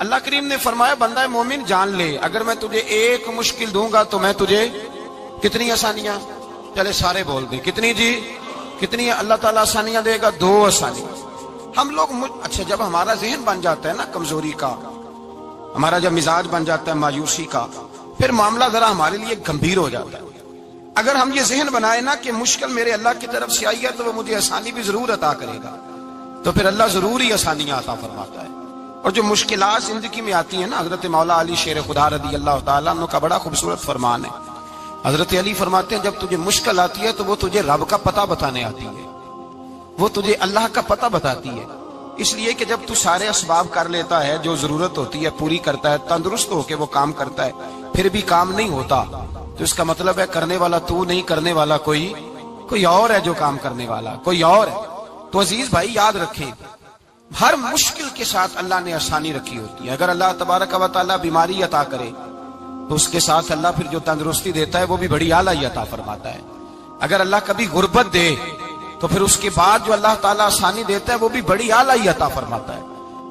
اللہ کریم نے فرمایا بندہ مومن جان لے اگر میں تجھے ایک مشکل دوں گا تو میں تجھے کتنی آسانیاں، چلے سارے بول دیں کتنی جی، کتنی اللہ تعالیٰ آسانیاں دے گا؟ 2 آسانیاں۔ ہم لوگ اچھا جب ہمارا ذہن بن جاتا ہے نا کمزوری کا، ہمارا جب مزاج بن جاتا ہے مایوسی کا، پھر معاملہ ذرا ہمارے لیے گمبھیر ہو جاتا ہے۔ اگر ہم یہ ذہن بنائے نا کہ مشکل میرے اللہ کی طرف سے آئی ہے تو وہ مجھے آسانی بھی ضرور عطا کرے گا، تو پھر اللہ ضرور ہی آسانیاں عطا فرماتا ہے۔ اور جو مشکلات زندگی میں آتی ہیں نا، حضرت مولا علی شیر خدا رضی اللہ تعالیٰ عنہ کا بڑا خوبصورت فرمان ہے۔ حضرت علی فرماتے ہیں جب تجھے مشکل آتی ہے تو وہ تجھے رب کا پتہ بتانے آتی ہے، وہ تجھے اللہ کا پتہ بتاتی ہے۔ اس لیے کہ جب تو سارے اسباب کر لیتا ہے، جو ضرورت ہوتی ہے پوری کرتا ہے، تندرست ہو کے وہ کام کرتا ہے، پھر بھی کام نہیں ہوتا، تو اس کا مطلب ہے کرنے والا تو نہیں، کرنے والا کوئی اور ہے جو کام کرنے والا، کوئی اور ہے۔ تو عزیز بھائی یاد رکھیں، ہر مشکل کے ساتھ اللہ نے آسانی رکھی ہوتی ہے۔ اگر اللہ تبارک و تعالیٰ بیماری عطا کرے تو اس کے ساتھ اللہ پھر جو تندرستی دیتا ہے وہ بھی بڑی اعلیٰ عطا فرماتا ہے۔ اگر اللہ کبھی غربت دے تو پھر اس کے بعد جو اللہ تعالیٰ آسانی دیتا ہے وہ بھی بڑی اعلیٰ عطا فرماتا ہے۔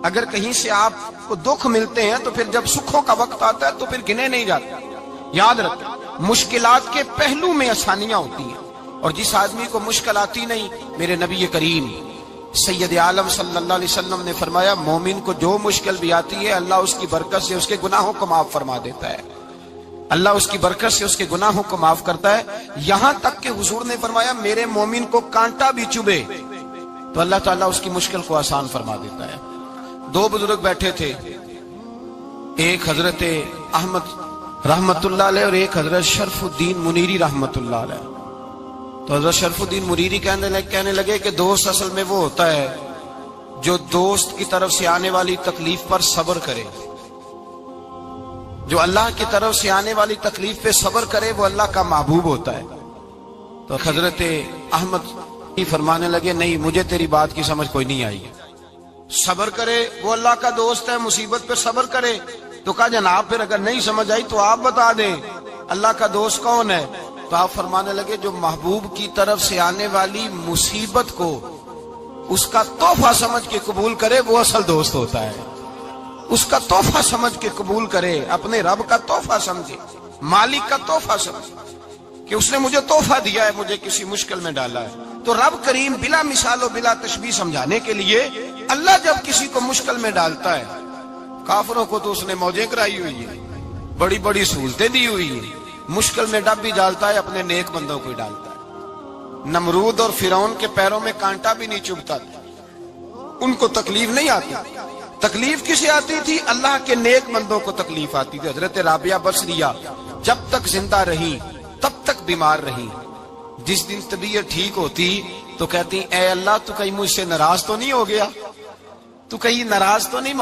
اگر کہیں سے آپ کو دکھ ملتے ہیں تو پھر جب سکھوں کا وقت آتا ہے تو پھر گنے نہیں جاتے۔ یاد رکھیں مشکلات کے پہلو میں آسانیاں ہوتی ہیں، اور جس آدمی کو مشکل آتی نہیں، میرے نبی کریم سید عالم صلی اللہ علیہ وسلم نے فرمایا مومن کو جو مشکل بھی آتی ہے اللہ اس کی برکت سے اس کے گناہوں کو معاف فرما دیتا ہے، اللہ اس کی برکت سے اس کے گناہوں کو معاف کرتا ہے۔ یہاں تک کہ حضور نے فرمایا میرے مومن کو کانٹا بھی چبھے تو اللہ تعالیٰ اس کی مشکل کو آسان فرما دیتا ہے۔ 2 بزرگ بیٹھے تھے، ایک حضرت احمد رحمت اللہ علیہ اور ایک حضرت شرف الدین منیری رحمت اللہ علیہ۔ تو حضرت شرف الدین منیری کہنے لگے کہ دوست اصل میں وہ ہوتا ہے جو دوست کی طرف سے آنے والی تکلیف پر صبر کرے، جو اللہ کی طرف سے آنے والی تکلیف پہ صبر کرے وہ اللہ کا محبوب ہوتا ہے۔ تو حضرت احمد فرمانے لگے نہیں مجھے تیری بات کی سمجھ کوئی نہیں آئی، صبر کرے وہ اللہ کا دوست ہے، مصیبت پہ صبر کرے۔ تو کہا جناب پھر اگر نہیں سمجھ آئی تو آپ بتا دیں اللہ کا دوست کون ہے؟ تو آپ فرمانے لگے جو محبوب کی طرف سے آنے والی مصیبت کو اس کا تحفہ سمجھ کے قبول کرے وہ اصل دوست ہوتا ہے۔ اس کا تحفہ سمجھ کے قبول کرے، اپنے رب کا تحفہ سمجھے، مالک کا تحفہ سمجھے کہ اس نے مجھے تحفہ دیا ہے، مجھے کسی مشکل میں ڈالا ہے۔ تو رب کریم بلا مثال و بلا تشبیہ سمجھانے کے لیے اللہ جب کسی کو مشکل میں ڈالتا ہے، کافروں کو تو اس نے موجیں کرائی ہوئی ہے، بڑی بڑی سہولتیں دی ہوئی ہیں، مشکل میں ڈب بھی ڈالتا ہے، اپنے نیک بندوں کو ہی ڈالتا ہے۔ نمرود اور فرعون کے پیروں میں کانٹا بھی نہیں چبھتا تھا، ان کو تکلیف نہیں آتی۔ تکلیف کسے آتی تھی؟ اللہ کے نیک بندوں کو تکلیف آتی تھی۔ حضرت رابعہ بصریہ جب تک زندہ رہی تب تک بیمار رہی، جس دن طبیعت ٹھیک ہوتی تو کہتی اے اللہ تو کہیں مجھ سے ناراض تو نہیں ہو گیا، تو کہیں ناراض تو نہیں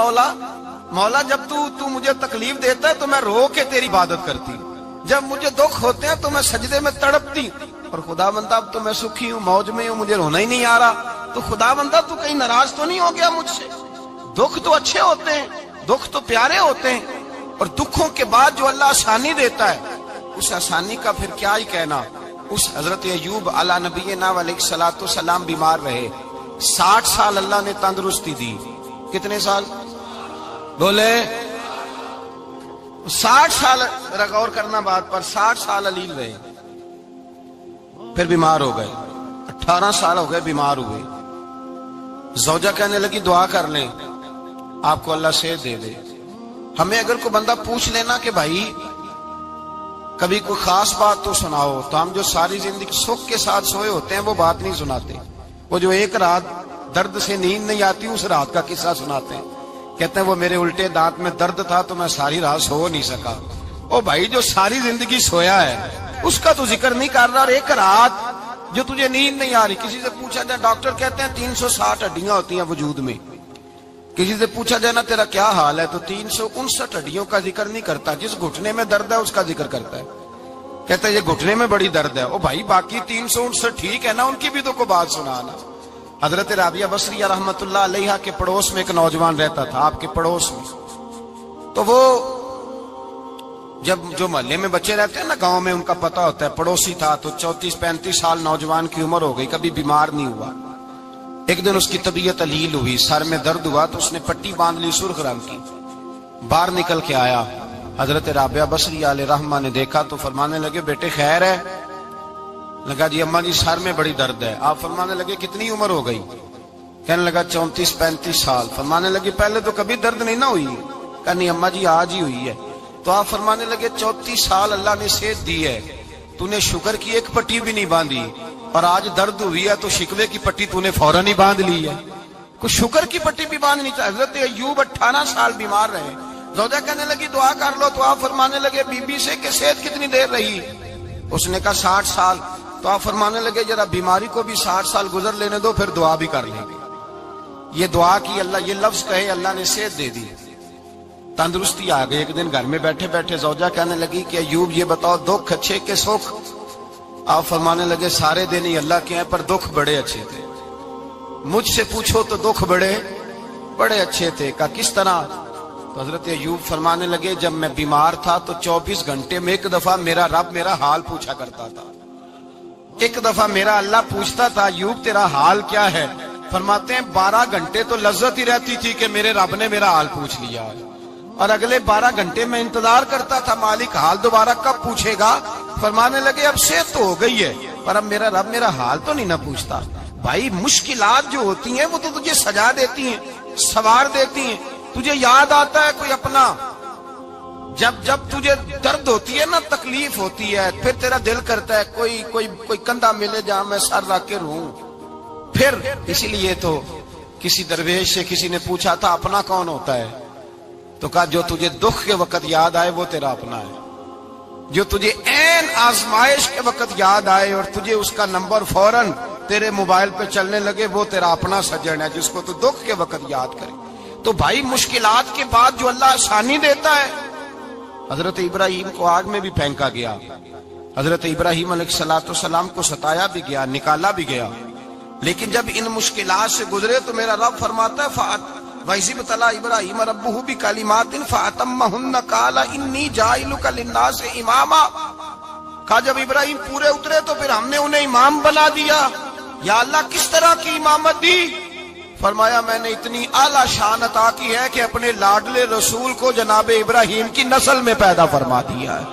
مولا جب تو مجھے تکلیف دیتا ہے تو میں رو کے تیری عبادت کرتی ہوں، جب مجھے دکھ ہوتے ہیں تو میں سجدے میں تڑپتی، اور خدا بندہ اب تو میں سکھی ہوں، موج میں ہوں، مجھے رونا ہی نہیں آ رہا، تو خدا بندہ تو کہیں ناراض تو نہیں ہو گیا مجھ سے؟ دکھ تو اچھے ہوتے ہیں، دکھ تو پیارے ہوتے ہیں، اور دکھوں کے بعد جو اللہ آسانی دیتا ہے اس آسانی کا پھر کیا ہی کہنا۔ اس حضرت ایوب علی نبینا علیہ الصلوۃ والسلام بیمار رہے، 60 سال اللہ نے تندرستی دی۔ کتنے سال بولے؟ 60 سال، غور کرنا بات پر، 60 سال علیل رہے، پھر بیمار ہو گئے، 18 سال ہو گئے بیمار ہوئے۔ زوجہ کہنے لگی دعا کر لیں آپ کو اللہ صحت دے دے۔ ہمیں اگر کوئی بندہ پوچھ لینا کہ بھائی کبھی کوئی خاص بات تو سناؤ، تو ہم جو ساری زندگی سکھ کے ساتھ سوئے ہوتے ہیں وہ بات نہیں سناتے، وہ جو ایک رات درد سے نیند نہیں آتی اس رات کا قصہ سناتے ہیں، کہتے ہیں وہ میرے الٹے دانت میں درد تھا تو میں ساری رات سو نہیں سکا۔ او بھائی جو ساری زندگی سویا ہے اس کا تو ذکر نہیں کر رہا، اور ایک رات جو تجھے نیند نہیں آ رہی۔ کسی سے پوچھا جائے، ڈاکٹر کہتے ہیں 360 ہڈیاں ہوتی ہیں وجود میں، کسی سے پوچھا جائے نا تیرا کیا حال ہے تو 359 ہڈیوں کا ذکر نہیں کرتا، جس گھٹنے میں درد ہے اس کا ذکر کرتا ہے، کہتا ہے یہ گھٹنے میں بڑی درد ہے۔ او بھائی باقی 359 ٹھیک ہے نا، ان کی بھی تو کوئی بات سنانا۔ حضرت رابعہ بصریہ رحمت اللہ علیہ کے پڑوس میں ایک نوجوان رہتا تھا، آپ کے پڑوس میں، تو وہ جب جو محلے میں بچے رہتے ہیں نا گاؤں میں، ان کا پتہ ہوتا ہے، پڑوسی تھا تو 34-35 سال نوجوان کی عمر ہو گئی، کبھی بیمار نہیں ہوا۔ ایک دن اس کی طبیعت علیل ہوئی، سر میں درد ہوا تو اس نے پٹی باندھ لی سرخ رنگ کی، باہر نکل کے آیا، حضرت رابعہ بصری علیہ رحمہ نے دیکھا تو فرمانے لگے بیٹے خیر ہے؟ لگا جی اماں جی سر میں بڑی درد ہے۔ آپ فرمانے لگے کتنی عمر ہو گئی؟ کہنے لگا 34-35 سال۔ فرمانے لگے پہلے تو کبھی درد نہیں نہ ہوئی؟ کہا نہیں اماں جی آج ہی ہوئی ہے۔ تو آپ فرمانے لگے 34 سال اللہ نے صحت دی ہے، تو نے شکر کی ایک پٹی بھی نہیں باندھی، اور آج درد ہوئی ہے تو شکوے کی پٹی تو نے فوراً ہی باندھ لی ہے، کوئی شکر کی پٹی بھی باندھنی چاہیے۔ حضرت ایوب 18 سال بیمار رہے، زوجہ کہنے لگی دعا کر لو، تو آپ فرمانے لگے بی بی سے کہ صحت کتنی دیر رہی؟ اس نے کہا 60 سال۔ تو آپ فرمانے لگے ذرا بیماری کو بھی 60 سال گزر لینے دو، پھر دعا بھی کر لیں گے۔ یہ دعا کی، اللہ یہ لفظ کہے اللہ نے صحت دے دی، تندرستی آ گئی۔ ایک دن گھر میں بیٹھے بیٹھے زوجہ کہنے لگی کہ ایوب یہ بتاؤ دکھ اچھے کہ سکھ؟ آپ فرمانے لگے سارے دن ہی اللہ کے ہیں پر دکھ بڑے اچھے تھے، مجھ سے پوچھو تو دکھ بڑے اچھے تھے۔ کہا کس طرح؟ تو حضرت ایوب فرمانے لگے جب میں بیمار تھا تو 24 گھنٹے میں ایک دفعہ میرا رب میرا حال پوچھا کرتا تھا، ایک دفعہ میرا اللہ پوچھتا تھا ایوب تیرا حال کیا ہے؟ فرماتے ہیں 12 گھنٹے تو لذت ہی رہتی تھی کہ میرے رب نے میرا حال پوچھ لیا، اور اگلے 12 گھنٹے میں انتظار کرتا تھا مالک حال دوبارہ کب پوچھے گا۔ فرمانے لگے اب صحت تو ہو گئی ہے پر اب میرا رب میرا حال تو نہیں نہ پوچھتا۔ بھائی مشکلات جو ہوتی ہیں وہ تو تجھے سجا دیتی ہیں، سوار دیتی ہیں، تجھے یاد آتا ہے کوئی اپنا۔ جب تجھے درد ہوتی ہے نا، تکلیف ہوتی ہے، پھر تیرا دل کرتا ہے کوئی کندھا ملے جہاں میں سر رکھ کے رہوں۔ پھر اسی لیے تو کسی درویش سے کسی نے پوچھا تھا اپنا کون ہوتا ہے؟ تو کہا جو تجھے دکھ کے وقت یاد آئے وہ تیرا اپنا ہے، جو تجھے عین آزمائش کے وقت یاد آئے اور تجھے اس کا نمبر فوراً تیرے موبائل پہ چلنے لگے وہ تیرا اپنا سجن ہے، جس کو تو دکھ کے وقت یاد کرے۔ تو بھائی مشکلات کے بعد جو اللہ آسانی دیتا ہے، حضرت ابراہیم کو آگ میں بھی پھینکا گیا، حضرت ابراہیم علیہ السلام کو ستایا بھی گیا، نکالا بھی گیا، لیکن جب ان مشکلات سے گزرے تو میرا رب فرماتا ہے وَإِذِ ابْتَلَىٰ إِبْرَاهِيمَ رَبُّهُ بِكَلِمَاتٍ فَأَتَمَّهُنَّ قَالَ إِنِّي جَاعِلُكَ لِلنَّاسِ إِمَامًا۔ کہا جب ابراہیم پورے اترے تو پھر ہم نے انہیں امام بنا دیا۔ یا اللہ کس طرح کی امامت دی؟ فرمایا میں نے اتنی اعلیٰ شان عطا کی ہے کہ اپنے لاڈلے رسول کو جناب ابراہیم کی نسل میں پیدا فرما دیا ہے،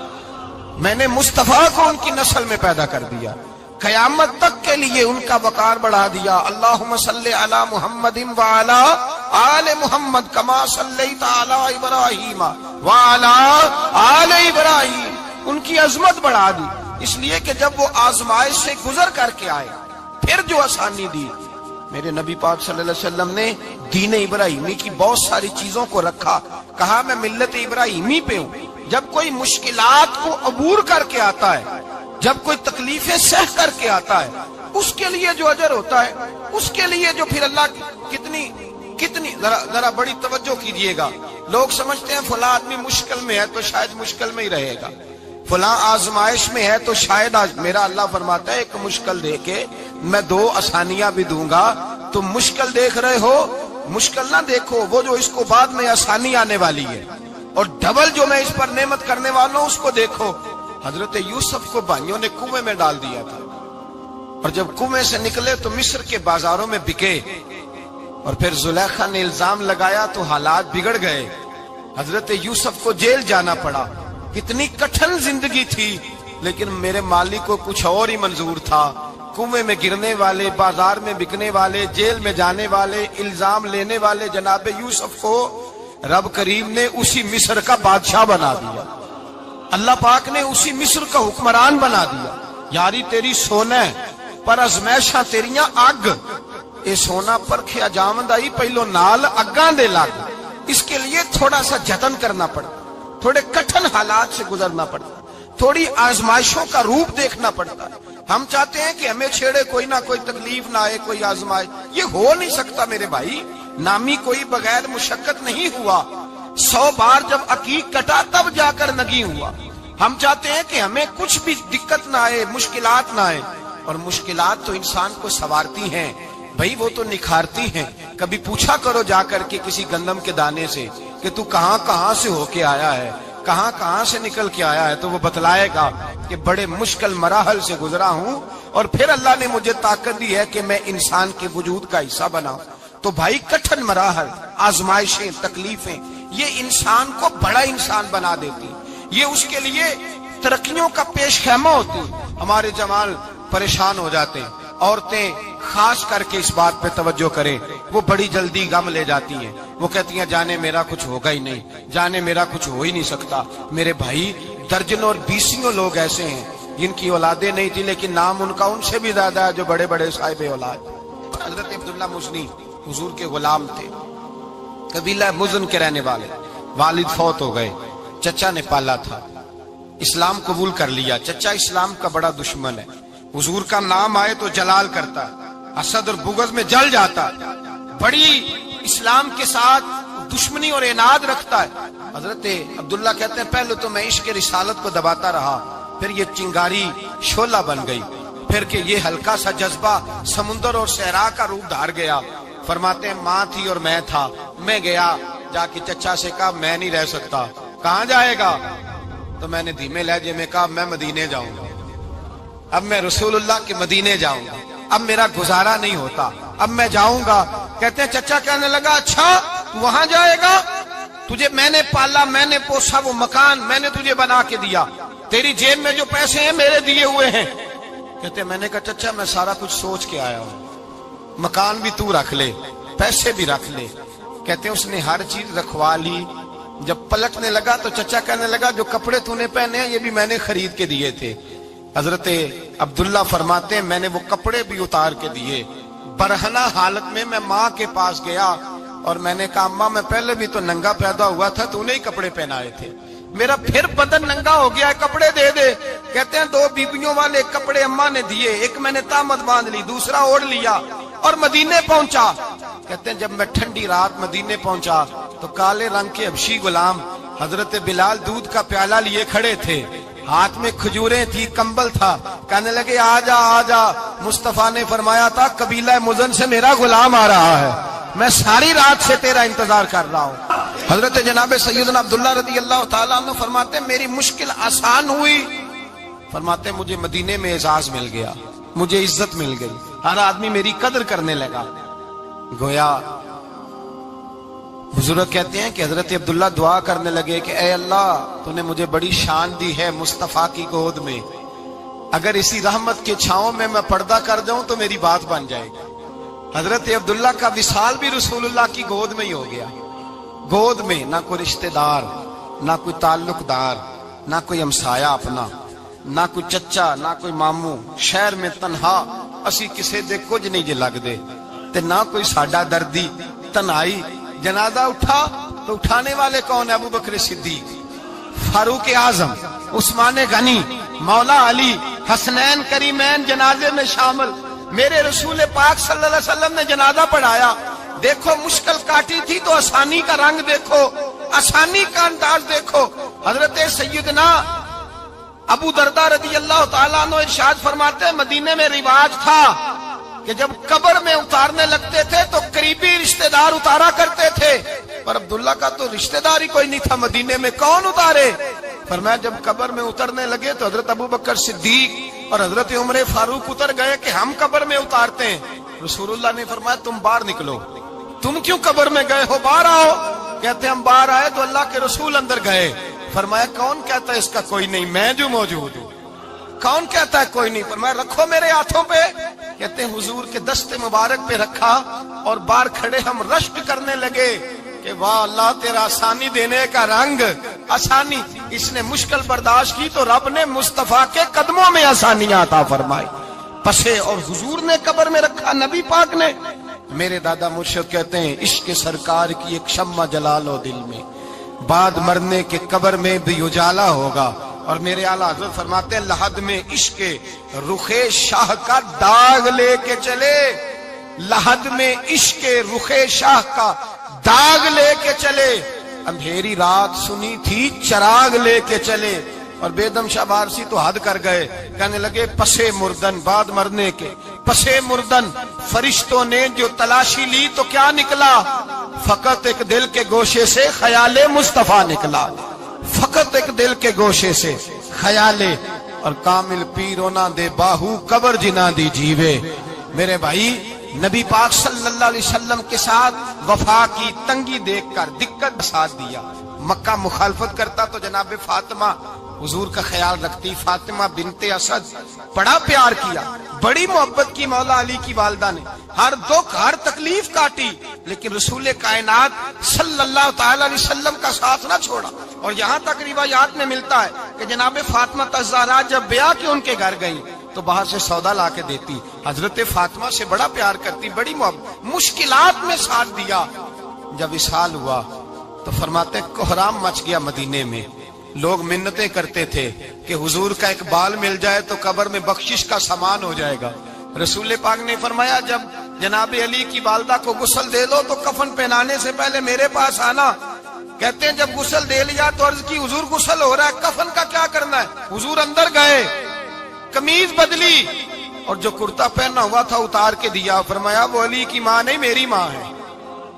میں نے مصطفیٰ کو ان کی نسل میں پیدا کر دیا، قیامت تک کے لیے ان کا وقار بڑھا دیا۔ اللہم صلی علی محمد وعلی آل محمد کما صلیت علی ابراہیم وعلی آل ابراہیم، ان کی عظمت بڑھا دی، اس لیے کہ جب وہ آزمائش سے گزر کر کے آئے پھر جو آسانی دی۔ میرے نبی پاک صلی اللہ علیہ وسلم نے دین ابراہیمی کی بہت ساری چیزوں کو رکھا، کہا میں ملت ابراہیمی پہ ہوں۔ جب کوئی مشکلات کو عبور کر کے آتا ہے، جب کوئی تکلیفیں سہ کر کے آتا ہے، اس کے لیے جو اجر ہوتا ہے، اس کے لیے جو پھر اللہ کتنی ذرا بڑی توجہ کیجئے گا۔ لوگ سمجھتے ہیں فلاں آدمی مشکل میں ہے تو شاید مشکل میں ہی رہے گا، فلاں آزمائش میں ہے تو شاید میرا اللہ فرماتا ہے ایک مشکل دے کے میں 2 آسانیاں بھی دوں گا۔ تم مشکل دیکھ رہے ہو، مشکل نہ دیکھو، وہ جو اس کو بعد میں آسانی آنے والی ہے، اور ڈبل جو میں اس پر نعمت کرنے والا ہوں اس کو دیکھو۔ حضرت یوسف کو بھائیوں نے کنویں میں ڈال دیا تھا، اور جب کنویں سے نکلے تو مصر کے بازاروں میں بکے، اور پھر زلیخا نے الزام لگایا تو حالات بگڑ گئے، حضرت یوسف کو جیل جانا پڑا۔ کتنی کٹھن زندگی تھی، لیکن میرے مالک کو کچھ اور ہی منظور تھا۔ کنویں میں گرنے والے، بازار میں بکنے والے، جیل میں جانے والے، الزام لینے والے جناب یوسف کو رب کریم نے اسی مصر کا بادشاہ بنا دیا، اللہ پاک نے اسی مصر کا حکمران بنا دیا۔ یاری تیری سونا ہے پر ازمیشاں تیریاں اگ، اے سونا پرکھیا جامد آئی پہلو نال اگاں دے لگ، اس کے لیے تھوڑا سا جتن کرنا پڑتا، تھوڑے کٹھن حالات سے گزرنا پڑتا، تھوڑی آزمائشوں کا روپ دیکھنا پڑتا ہے۔ ہم چاہتے ہیں کہ ہمیں چھیڑے کوئی نہ کوئی تکلیف نہ آئے، کوئی آزمائش، یہ ہو نہیں سکتا میرے بھائی۔ نامی کوئی بغیر مشقت نہیں ہوا، 100 بار جب عقیق کٹا تب جا کر نگی ہوا۔ ہم چاہتے ہیں کہ ہمیں کچھ بھی دقت نہ آئے، مشکلات نہ آئے، اور مشکلات تو انسان کو سنوارتی ہیں بھائی، وہ تو نکھارتی ہیں۔ کبھی پوچھا کرو جا کر کے کسی گندم کے دانے سے کہ تو کہاں کہاں سے ہو کے آیا ہے، کہاں کہاں سے نکل کے آیا ہے، تو وہ بتلائے گا کہ بڑے مشکل مراحل سے گزرا ہوں، اور پھر اللہ نے مجھے طاقت دی ہے کہ میں انسان کے وجود کا حصہ بنا۔ تو بھائی کٹھن مراحل، آزمائشیں، تکلیفیں، یہ انسان کو بڑا انسان بنا دیتی، یہ اس کے لیے ترقیوں کا پیش خیمہ ہوتی۔ ہمارے جوان پریشان ہو جاتے ہیں، عورتیں خاص کر کے اس بات پہ توجہ کریں، وہ بڑی جلدی غم لے جاتی ہیں، وہ کہتی ہیں جانے میرا کچھ ہوگا ہی نہیں، جانے میرا کچھ ہو ہی نہیں سکتا۔ میرے بھائی درجنوں اور بیسیوں لوگ ایسے ہیں جن کی اولادیں نہیں تھی لیکن نام ان کا ان سے بھی زیادہ ہے جو بڑے بڑے صاحب اولاد۔ حضرت عبداللہ مزنی حضور کے غلام تھے، قبیلہ مزن کے رہنے والے، والد فوت ہو گئے، چچا نے پالا تھا، اسلام قبول کر لیا۔ چچا اسلام کا بڑا دشمن ہے، حضور کا نام آئے تو جلال کرتا، حسد اور بغض میں جل جاتا، بڑی اسلام کے ساتھ دشمنی اور عناد رکھتا ہے۔ حضرت عبداللہ کہتے ہیں پہلے تو میں عشق رسالت کو دباتا رہا، پھر یہ چنگاری شعلہ بن گئی، پھر کہ یہ ہلکا سا جذبہ سمندر اور صحرا کا روپ دھار گیا۔ فرماتے ہیں ماں تھی اور میں تھا، میں گیا جا کے چچا سے کہا میں نہیں رہ سکتا۔ کہاں جائے گا؟ تو میں نے دھیمے لہجے میں کہا میں مدینے جاؤں گا، اب میں رسول اللہ کے مدینے جاؤں گا، اب میرا گزارا نہیں ہوتا، اب میں جاؤں گا۔ کہتے ہیں چچا کہنے لگا اچھا تو وہاں جائے گا؟ تجھے میں نے پالا، میں نے پوسا، وہ مکان میں نے تجھے بنا کے دیا، تیری جیب میں جو پیسے ہیں میرے دیے ہوئے ہیں۔ کہتے ہیں میں نے کہا چچا میں سارا کچھ سوچ کے آیا ہوں، مکان بھی تو رکھ لے، پیسے بھی رکھ لے۔ کہتے ہیں اس نے ہر چیز رکھوا لی۔ جب پلٹنے لگا تو چچا کہنے لگا جو کپڑے تو نے پہنے ہیں یہ بھی میں نے خرید کے دیے تھے۔ حضرت عبداللہ فرماتے ہیں میں نے وہ کپڑے بھی اتار کے دیے، برہنہ حالت میں ماں کے پاس گیا اور میں نے کہا اماں میں پہلے بھی تو ننگا پیدا ہوا تھا، تو نے ہی کپڑے پہنائے تھے، میرا پھر بدن ننگا ہو گیا ہے، کپڑے دے دے۔ کہتے ہیں 2 بیبیوں والے کپڑے اماں نے دیے، ایک میں نے تامت باندھ لی، دوسرا اوڑھ لیا اور مدینے پہنچا۔ کہتے ہیں جب میں ٹھنڈی رات مدینے پہنچا تو کالے رنگ کے حبشی غلام حضرت بلال دودھ کا پیالہ لیے کھڑے تھے، ہاتھ میں کھجوریں تھی، کمبل تھا، کہنے لگے آجا آجا۔ مصطفیٰ نے فرمایا تھا قبیلہ مزن سے میرا غلام آ رہا ہے، میں ساری رات سے تیرا انتظار کر رہا ہوں۔ حضرت جناب سیدنا عبداللہ رضی اللہ تعالیٰ عنہ فرماتے ہیں میری مشکل آسان ہوئی، فرماتے ہیں مجھے مدینے میں اعزاز مل گیا، مجھے عزت مل گئی، ہر آدمی میری قدر کرنے لگا۔ گویا بزرگ کہتے ہیں کہ حضرت عبداللہ دعا کرنے لگے کہ اے اللہ تو نے مجھے بڑی شان دی ہے مصطفیٰ کی گود میں، اگر اسی رحمت کے چھاؤں میں پردہ کر جاؤں تو میری بات بن جائے گی۔ حضرت عبداللہ کا وصال بھی رسول اللہ کی گود میں ہی ہو گیا، گود میں نہ کوئی رشتہ دار، نہ کوئی تعلق دار، نہ کوئی ہمسایا اپنا، نہ کوئی چچا، نہ کوئی ماموں، شہر میں تنہا اسی کسے دے کچھ نہیں جے لگ دے تے نہ کوئی ساڈا دردی، تنہائی۔ جنازہ اٹھا تو اٹھانے والے کون ہیں؟ ابو بکر صدیق، فاروق اعظم، عثمان غنی، مولا علی، حسنین کریمین جنازے میں شامل۔ میرے رسول پاک صلی اللہ علیہ وسلم نے جنازہ پڑھایا، دیکھو مشکل کاٹی تھی تو آسانی کا رنگ دیکھو، آسانی کا انداز دیکھو۔ حضرت سیدنا ابو دردہ رضی اللہ تعالیٰ عنہ ارشاد فرماتے ہیں مدینے میں رواج تھا کہ جب قبر میں اتارنے لگتے تھے تو قریبی رشتہ دار اتارا کرتے تھے، پر عبداللہ کا تو رشتہ دار ہی کوئی نہیں تھا مدینے میں، کون اتارے؟ فرمایا جب قبر میں اترنے لگے تو حضرت ابو بکر صدیق اور حضرت عمر فاروق اتر گئے کہ ہم قبر میں اتارتے ہیں۔ رسول اللہ نے فرمایا تم باہر نکلو، تم کیوں قبر میں گئے ہو، باہر آؤ۔ کہتے ہیں ہم باہر آئے تو اللہ کے رسول اندر گئے، فرمایا کون کہتا ہے اس کا کوئی نہیں، میں جو موجود ہوں، کون کہتا ہے کوئی نہیں؟ فرمایا رکھو میرے ہاتھوں پہ۔ کہتے ہیں حضور کے دست مبارک پہ رکھا اور باہر کھڑے ہم رشک کرنے لگے کہ واہ اللہ تیرا آسانی دینے کا رنگ، آسانی۔ اس نے مشکل برداشت کی تو رب نے مصطفیٰ کے قدموں میں آسانیاں عطا فرمائی، پسے اور حضور نے قبر میں رکھا، نبی پاک نے۔ میرے دادا مرشد کہتے ہیں عشق سرکار کی ایک شمع جلا لو دل میں، بعد مرنے کے قبر میں بھی اجالا ہوگا۔ اور میرے اعلیٰ حضرت فرماتے ہیں لحد میں عشق رخ شاہ کا داغ لے کے چلے، لحد میں عشق رخ شاہ کا داغ لے کے چلے، اندھیری رات سنی تھی چراغ لے کے چلے۔ اور بیدم شاہ بارسی تو حد کر گئے، کہنے لگے پسے مردن، بعد مرنے کے پسے مردن فرشتوں نے جو تلاشی لی تو کیا نکلا؟ فقط ایک دل کے گوشے سے خیال مصطفیٰ نکلا، فقط ایک دل کے گوشے سے خیال۔ اور کامل پیرو نہ دے باہو قبر جنا دی جیوے۔ میرے بھائی نبی پاک صلی اللہ علیہ وسلم کے ساتھ وفا کی تنگی دیکھ کر دقت ساتھ دیا. مکہ مخالفت کرتا تو جناب فاطمہ حضور کا خیال رکھتی. فاطمہ بنت اسد بڑا پیار کیا, بڑی محبت کی مولا علی کی والدہ نے, ہر دکھ ہر تکلیف کاٹی, لیکن رسول کائنات صلی اللہ تعالی علیہ وسلم کا ساتھ نہ چھوڑا. اور یہاں تک روایات میں ملتا ہے کہ جناب فاطمہ الزہرا جب بیعہ کے ان کے گھر گئی تو باہر سے سودا لا کے دیتی. حضرت فاطمہ سے بڑا پیار کرتی, بڑی محبت, مشکلات میں ساتھ دیا. جب وصال ہوا تو فرماتے کوہرام مچ گیا مدینے میں. لوگ منتیں کرتے تھے کہ حضور کا ایک بال مل جائے تو قبر میں بخشش کا سامان ہو جائے گا. رسول پاک نے فرمایا جب جناب علی کی والدہ کو غسل دے دو تو کفن پہنانے سے پہلے میرے پاس آنا. کہتے ہیں جب غسل دے لیا تو عرض کی حضور غسل ہو رہا ہے, کفن کا کیا کرنا ہے؟ حضور اندر گئے, قمیض بدلی اور جو کرتا پہنا ہوا تھا اتار کے دیا. فرمایا وہ علی کی ماں نہیں میری ماں ہے,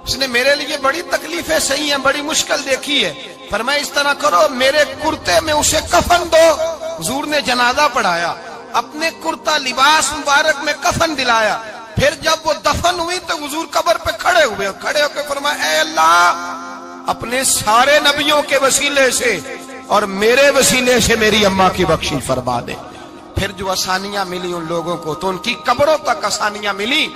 اس نے میرے لیے بڑی تکلیفیں سہی ہیں, بڑی مشکل دیکھی ہے. فرمایا اس طرح کرو میرے کرتے میں اسے کفن دو. حضور نے جنازہ پڑھایا, اپنے کرتا لباس مبارک میں کفن دلایا. پھر جب وہ دفن ہوئی تو حضور قبر پہ کھڑے ہوئے, کھڑے ہو کے فرمایا اے اللہ اپنے سارے نبیوں کے وسیلے سے اور میرے وسیلے سے میری اماں کی بخشی فرما دے. پھر جو آسانیاں ملی ان لوگوں کو تو ان کی قبروں تک آسانیاں ملی,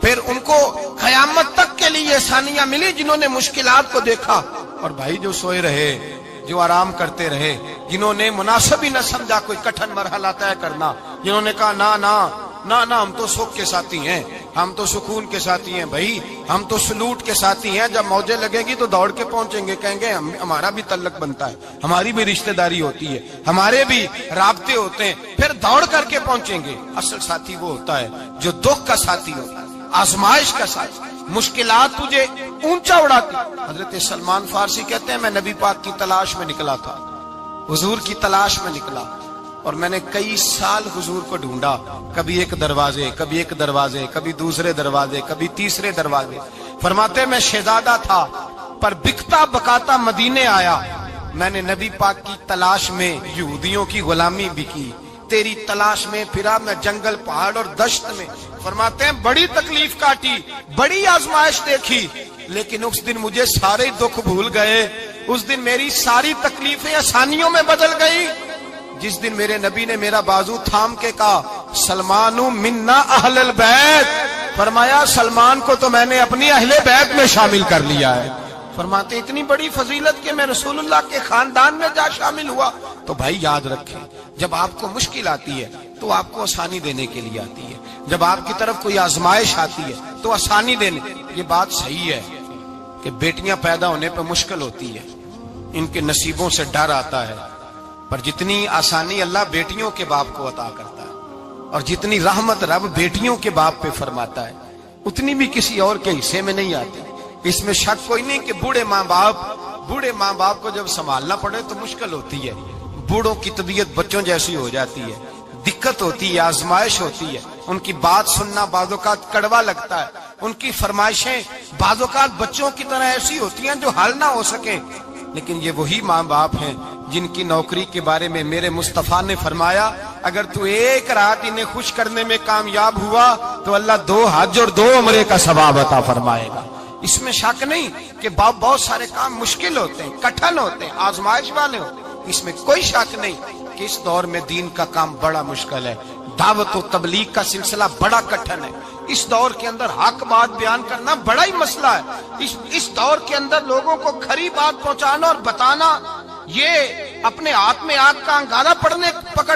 پھر ان کو قیامت تک کے لیے آسانیاں ملی جنہوں نے مشکلات کو دیکھا. اور بھائی جو سوئے رہے, جو آرام کرتے رہے, جنہوں نے مناسب ہی نہ سمجھا کوئی کٹھن مرحلہ طے کرنا, جنہوں نے کہا نا نا نا نا ہم تو سکھ کے ساتھی ہیں, ہم تو سکون کے ساتھی ہیں, بھائی ہم تو سلوٹ کے ساتھی ہیں, جب موجیں لگے گی تو دوڑ کے پہنچیں گے, کہیں گے ہمارا بھی تعلق بنتا ہے, ہماری بھی رشتہ داری ہوتی ہے, ہمارے بھی رابطے ہوتے ہیں, پھر دوڑ کر کے پہنچیں گے. اصل ساتھی وہ ہوتا ہے جو دکھ کا ساتھی ہوتا ہے, آزمائش کا ساتھی, مشکلات تجھے اونچا اڑاتی. حضرت سلمان فارسی کہتے ہیں میں نبی پاک کی تلاش میں نکلا تھا, حضور کی تلاش میں نکلا, اور میں نے کئی سال حضور کو ڈھونڈا, کبھی ایک دروازے, کبھی ایک دروازے, کبھی دوسرے دروازے, کبھی تیسرے دروازے. فرماتے میں شہزادہ تھا پر بکتا بکاتا مدینے آیا. میں نے نبی پاک کی تلاش میں یہودیوں کی غلامی بھی کی, تیری تلاش میں پھرا میں جنگل پہاڑ اور دشت میں. فرماتے ہیں بڑی تکلیف کاٹی, بڑی آزمائش دیکھی, لیکن اس دن مجھے سارے دکھ بھول گئے. اس دن میری ساری تکلیفیں آسانیوں میں بدل گئی جس دن میرے نبی نے میرا بازو تھام کے کہا سلمان منا اہل البیت. فرمایا سلمان کو تو میں نے اپنی اہل بیت میں شامل کر لیا ہے. فرماتے اتنی بڑی فضیلت کہ میں رسول اللہ کے خاندان میں جا شامل ہوا. تو بھائی یاد رکھیں, جب آپ کو مشکل آتی ہے تو آپ کو آسانی دینے کے لیے آتی ہے, جب آپ کی طرف کوئی آزمائش آتی ہے تو آسانی دینے. یہ بات صحیح ہے کہ بیٹیاں پیدا ہونے پہ مشکل ہوتی ہے, ان کے نصیبوں سے ڈر آتا ہے, پر جتنی آسانی اللہ بیٹیوں کے باپ کو عطا کرتا ہے اور جتنی رحمت رب بیٹیوں کے باپ پہ فرماتا ہے اتنی بھی کسی اور کے حصے میں نہیں آتی. اس میں شک کوئی نہیں کہ بوڑھے ماں باپ کو جب سنبھالنا پڑے تو مشکل ہوتی ہے. بوڑھوں کی طبیعت بچوں جیسی ہو جاتی ہے, دقت ہوتی ہے, آزمائش ہوتی ہے, ان کی بات سننا بعض اوقات کڑوا لگتا ہے, ان کی فرمائشیں بعض اوقات بچوں کی طرح ایسی ہوتی ہیں جو حل نہ ہو سکیں. لیکن یہ وہی ماں باپ ہیں جن کی نوکری کے بارے میں میرے مصطفیٰ نے فرمایا اگر تو ایک رات انہیں خوش کرنے میں کامیاب ہوا تو اللہ 2 حج اور 2 عمرے کا ثواب عطا فرمائے گا. اس میں شک نہیں کہ بہت سارے کام مشکل ہوتے ہیں, کٹھن ہوتے ہیں, آزمائش والے ہوتے ہیں. اس میں کوئی شک نہیں کہ اس دور میں دین کا کام بڑا مشکل ہے, دعوت و تبلیغ کا سلسلہ بڑا کٹھن ہے. اس دور کے اندر حق بات بیان کرنا بڑا ہی مسئلہ ہے. اس دور کے اندر لوگوں کو کھری بات پہنچانا اور بتانا, یہ اپنے ہاتھ میں آگ کا انگارہ پکڑ